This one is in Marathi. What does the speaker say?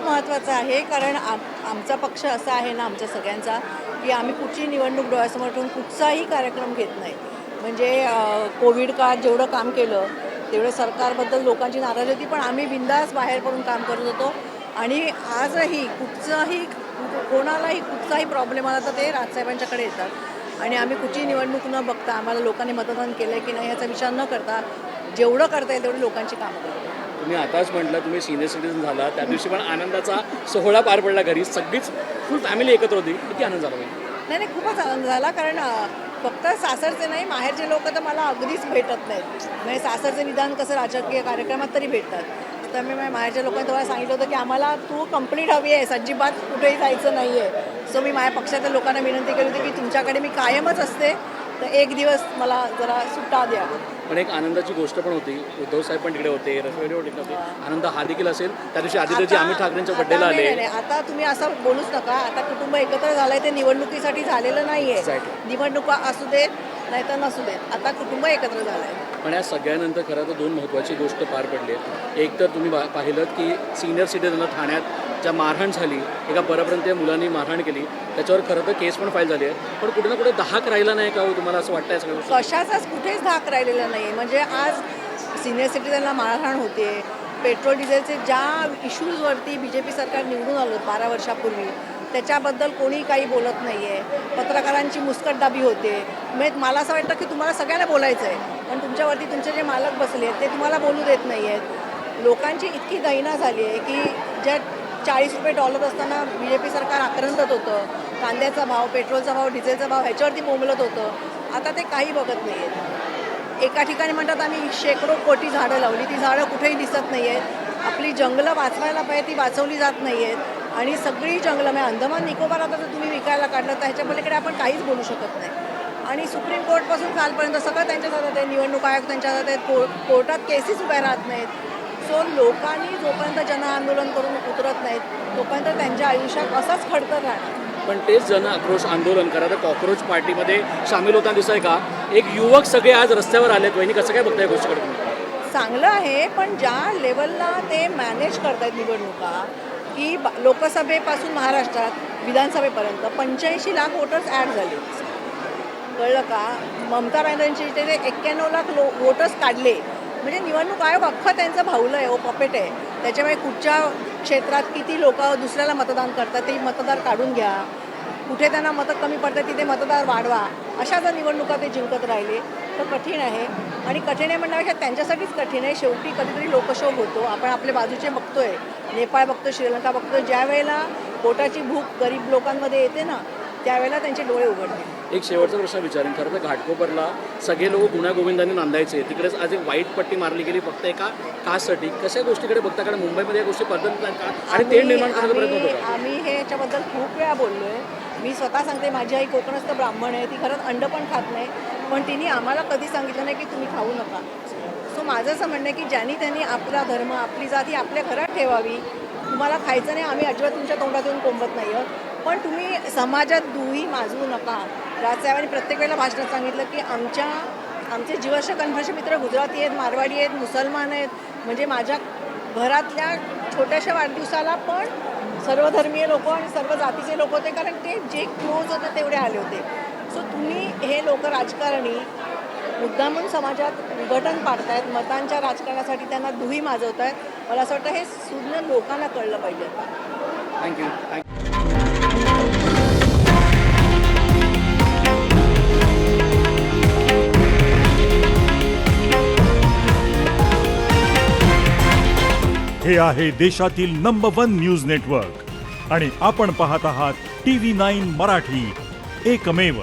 महत्त्वाचं आहे, कारण आमचा पक्ष असा आहे ना आमच्या सगळ्यांचा, की आम्ही कुठची निवडणूक डोळ्यासमोर ठेवून कुठचाही कार्यक्रम घेत नाही. म्हणजे कोविड काळात जेवढं काम केलं तेवढं सरकारबद्दल लोकांची नाराजी होती, पण आम्ही बिनधास्त बाहेर पडून काम करत होतो. आणि आजही कोणालाही कुठचाही प्रॉब्लेम आला तर ते राजसाहेबांच्याकडे येतात. आणि आम्ही कुठची निवडणूक न बघता आम्हाला लोकांनी मतदान केलं आहे की नाही ह्याचा विचार न करता जेवढं करता येईल तेवढी लोकांची कामं करतो. तुम्ही आताच म्हटलं तुम्ही सिनियर सिटीजन झाला, त्या दिवशी पण आनंदाचा सोहळा पार पडला. घरी सगळीच फुल फॅमिली एकत्र होती. किती आनंद झाला? नाही, खूपच आनंद झाला, कारण फक्त सासरचे नाही, माहेरचे लोक तर मला अगदीच भेटत नाहीत. म्हणजे सासरचे निदान कसं राजकीय कार्यक्रमात तरी भेटतात. तर मी माझ्या माहेरच्या लोकांनी तेव्हा सांगितलं होतं की आम्हाला तू कंप्लीट हवी आहेस, अजिबात कुठेही जायचं नाही आहे. सो मी माझ्या पक्षाच्या लोकांना विनंती केली होती की तुमच्याकडे मी कायमच असते, तर एक दिवस मला जरा सुट्टा द्या. पण एक आनंदाची गोष्ट पण होती, उद्धव साहेब पण तिकडे होते, रसवेडी पण तिकडे होते. आनंद हा देखील असेल. त्या दिवशी आदित्यजी अमित ठाकरेंच्या बड्डेला आले. नाही, आता तुम्ही असं बोलूच नका. आता कुटुंब एकत्र झालंय, ते निवडणुकीसाठी झालेलं नाहीये. निवडणुका असू देत नाही तर नसू देत, आता कुटुंब एकत्र झालंय. पण या सगळ्यानंतर खरं तर दोन महत्त्वाची गोष्ट पार पडली आहे. एक तर तुम्ही पाहिलं की सिनियर सिटीजनला ठाण्यात ज्या मारहाण झाली, एका परप्रांतीय मुलांनी मारहाण केली, त्याच्यावर खरं तर केस पण फाईल झाली आहे. पण कुठे ना कुठे धाक राहिला नाही का हो तुम्हाला, असं वाटतंय सगळं? कशाचाच कुठेच धाक राहिलेला नाही. म्हणजे आज सिनियर सिटीजनला मारहाण होते, पेट्रोल डिझेलचे ज्या इश्यूजवरती BJP सरकार निवडून आलं 12 वर्षापूर्वी, त्याच्याबद्दल कोणी काही बोलत नाही आहे. पत्रकारांची मुस्कटदाबी होते. म्हणजे मला असं वाटतं की तुम्हाला सगळ्यांना बोलायचं आहे, पण तुमच्यावरती तुमचे जे मालक बसले आहेत ते तुम्हाला बोलू देत नाही आहेत. लोकांची इतकी दैना झाली आहे की ज्या $40 असताना BJP सरकार आक्रंदत होतं. कांद्याचा भाव, पेट्रोलचा भाव, डिझेलचा भाव ह्याच्यावरती बोंबलत होतं. आता ते काही बघत नाही आहेत. एका ठिकाणी म्हणतात आम्ही शेकडो कोटी झाडं लावली, ती झाडं कुठेही दिसत नाही आहेत. आपली जंगलं वाचवायला पाहिजे, ती वाचवली जात नाही आहेत. आणि सगळी जंगलं, म्हणजे अंदमान निकोबार आता जर तुम्ही विकायला काढलं तर ह्याच्या पलीकडे आपण काहीच बोलू शकत नाही. आणि सुप्रीम कोर्टपासून कालपर्यंत सगळं त्यांच्या हातात आहे. निवडणूक आयोग त्यांच्या हातात आहे. कोर्टात केसेस उभ्या राहत नाहीत. सो लोकांनी जोपर्यंत जनआंदोलन करून उतरत नाहीत तोपर्यंत त्यांच्या आयुष्यात असाच खडतर राहणार. पण तेच जन आक्रोश आंदोलन करा तर कॉक्रोच पार्टीमध्ये सामील होताना दिसतंय का? एक युवक सगळे आज रस्त्यावर आलेत. वहिनी कसं काय बघताय गोष्टीकडे तुम्ही? चांगलं आहे, पण ज्या लेवलला ते मॅनेज करतायत निवडणुका, की लोकसभेपासून महाराष्ट्रात विधानसभेपर्यंत 85 लाख वोटर्स ॲड झाले. कळलं का? ममता बॅनर्जींचे ते 91 लाख वोटर्स काढले. म्हणजे निवडणूक आयोग अख्खं त्यांचं भावलं आहे, पपेट आहे. त्याच्यामुळे कुठच्या क्षेत्रात किती लोक दुसऱ्याला मतदान करतात ते मतदार काढून घ्या, कुठे त्यांना मतं कमी पडतात तिथे मतदार वाढवा. अशा जर निवडणुका ते जिंकत राहिले तर कठीण आहे. आणि कठीण आहे म्हणण्यापेक्षा त्यांच्यासाठीच कठीण आहे. शेवटी कधीतरी लोकशोभ होतो. आपण आपल्या बाजूचे बघतोय, नेपाळ बघतो, श्रीलंका बघतो. ज्या वेळेला पोटाची भूक गरीब लोकांमध्ये येते ना, त्यावेळेला त्यांचे डोळे उघडते. एक शेवटचा प्रश्न विचारेन. खरं तर घाटकोपरला सगळे लोक गुण्यागोविंदांनी नांदायचे, तिकडेच आज एक वाईट पट्टी मारली गेली फक्त एका कास्टसाठी. कशा गोष्टीकडे बघता? कारण मुंबईमध्ये या गोष्टी पद्धत नाही का आणि ते निर्माण करण्याचा प्रयत्न होतो. आम्ही हे याच्याबद्दल खूप वेळा बोललो आहे. मी स्वतः सांगते, माझी आई कोकणस्थ ब्राह्मण आहे. ती खरंच अंड पण खात नाही, पण तिने आम्हाला कधी सांगितलं नाही की तुम्ही खाऊ नका. सो माझं असं म्हणणं आहे की ज्यांनी त्यांनी आपला धर्म, आपली जाती आपल्या घरात ठेवावी. तुम्हाला खायचं नाही, आम्ही अजिबात तुमच्या तोंडात येऊन कोंबत नाही आहोत, पण तुम्ही समाजात दुही माजवू नका. राजसाहेबांनी प्रत्येक वेळेला भाषणात सांगितलं की आमचे जीवाचे कंठस्थ मित्र गुजराती आहेत, मारवाडी आहेत, मुसलमान आहेत. म्हणजे माझ्या घरातल्या छोट्याशा वाढदिवसाला पण सर्वधर्मीय लोक आणि सर्व जातीचे लोक होते, कारण ते जे क्लोज होते तेवढे आले होते. सो तुम्ही हे लोक राजकारणी मुद्दामून समाजात विघटन पाडतायत, मतांच्या राजकारणासाठी त्यांना दुही माजवत आहेत. मला असं वाटतं हे सुज्ञ लोकांना कळलं पाहिजे. थँक्यू. हे आहे देशातील नंबर 1 न्यूज नेटवर्क आणि आपण पाहत आहात TV9 मराठी, एकमेव.